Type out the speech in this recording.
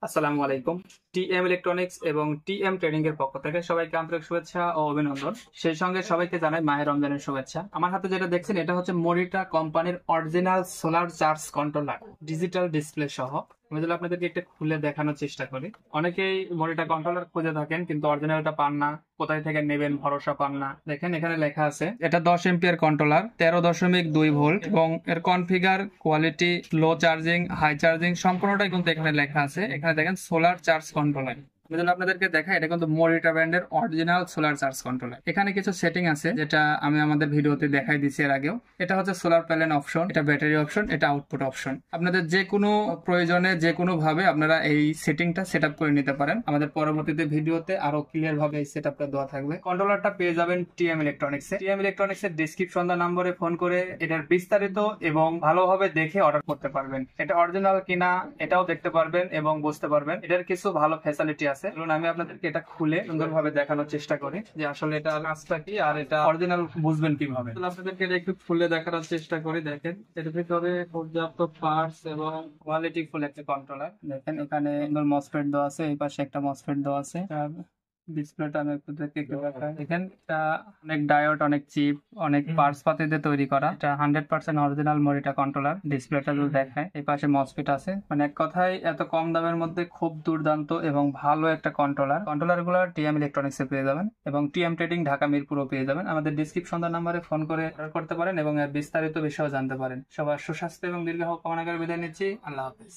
আসসালামু আলাইকুম। TM electronics এবং টিএম ট্রেডিং এর পক্ষ থেকে সবাইকে আন্তরিক শুভেচ্ছা ও অভিনন্দন। সেই সঙ্গে সবাইকে জানাই মাহে রমজানের শুভেচ্ছা। আমার হাতে যেটা দেখছেন এটা হচ্ছে মরিটা কোম্পানির original solar charge controller, digital display সহ। আমি যদি আপনাদেরকে একটা খুলে দেখানোর চেষ্টা করি। অনেকেই মরিটা কন্ট্রোলার খুঁজে থাকেন কিন্তু অরিজিনালটা পান না, কোথায় থেকে নেবেন ভরসা পান না। দেখেন এখানে লেখা আছে এটা 10 এম্পিয়ার কন্ট্রোলার, 13.2 ভোল্ট এবং এর কনফিগার, কোয়ালিটি, লো চার্জিং, হাই চার্জিং সম্পূর্ণটাই কিন্তু এখানে লেখা আছে। এখানে দেখেন সোলার চার্জ কন্ট্রোলার। আমি যদি আপনাদেরকে দেখাই এটা কিন্তু মরিটা ব্র্যান্ডের অরিজিনাল সোলার চার্জ কন্ট্রোলার। এখানে কিছু সেটিং আছে যেটা আমি আমাদের ভিডিওতে দেখাই দিচ্ছি এর আগেও। এটা হচ্ছে সোলার প্যানেল অপশন, এটা ব্যাটারি অপশন, এটা আউটপুট অপশন। আপনাদের যে কোনো প্রয়োজনে যে কোনো ভাবে আপনারা এই সেটিংটা সেট আপ করে নিতে পারেন। আমাদের পরবর্তীতে ভিডিওতে আরো ক্লিয়ার ভাবে এই সেট আপটা দেওয়া থাকবে। কন্ট্রোলারটা পেয়ে যাবেন টিএম ইলেকট্রনিক্স এ। টিএম ইলেকট্রনিক্স এর ডেসক্রিপশন নম্বরে ফোন করে এটার বিস্তারিত এবং ভালোভাবে দেখে অর্ডার করতে পারবেন। এটা অরিজিনাল কিনা এটাও দেখতে পারবেন এবং বুঝতে পারবেন। এটার কিছু ভালো ফ্যাসিলিটি আছে। ধরুন আমি আপনাদেরকে এটা খুলে সুন্দরভাবে দেখানোর চেষ্টা করি যে আসলে এটা কাজটা কি আর এটা অরিজিনাল বুঝবেন কিভাবে। আপনাদেরকে এটা একটু খুলে দেখানোর চেষ্টা করি। দেখেন এর ভিতরে পর্যাপ্ত পার্টস এবং কোয়ালিটি ফুল একটা কন্ট্রোলার। দেখেন এখানে মসফেট দেওয়া আছে, এই পাশে একটা মসফেট দেওয়া আছে। ডিসপ্লেটা আমি আপনাদেরকে একটু দেখাই। দেখেন এটা অনেক ডায়োড, অনেক চিপ, অনেক পার্টস পাতি দিয়ে তৈরি করা। এটা 100% অরিজিনাল মরিটা কন্ট্রোলার। ডিসপ্লেটা যদি দেখায় এই পাশে মসফেট আছে। মানে এক কথায় এত কম দামের মধ্যে খুব দুর্দান্ত এবং ভালো একটা কন্ট্রোলার। কন্ট্রোলার গুলো টিএম ইলেকট্রনিক্স এ পেয়ে যাবেন এবং টিএম ট্রেডিং ঢাকা মিরপুরও পেয়ে যাবেন। আমাদের ডিসক্রিপশন নাম্বারে ফোন করে অর্ডার করতে পারেন এবং এর বিস্তারিত বিষয় জানতে পারেন। সবার সুস্বাস্থ্য এবং দীর্ঘ কামনা করে বিদায় নিচ্ছি। আল্লাহ হাফেজ।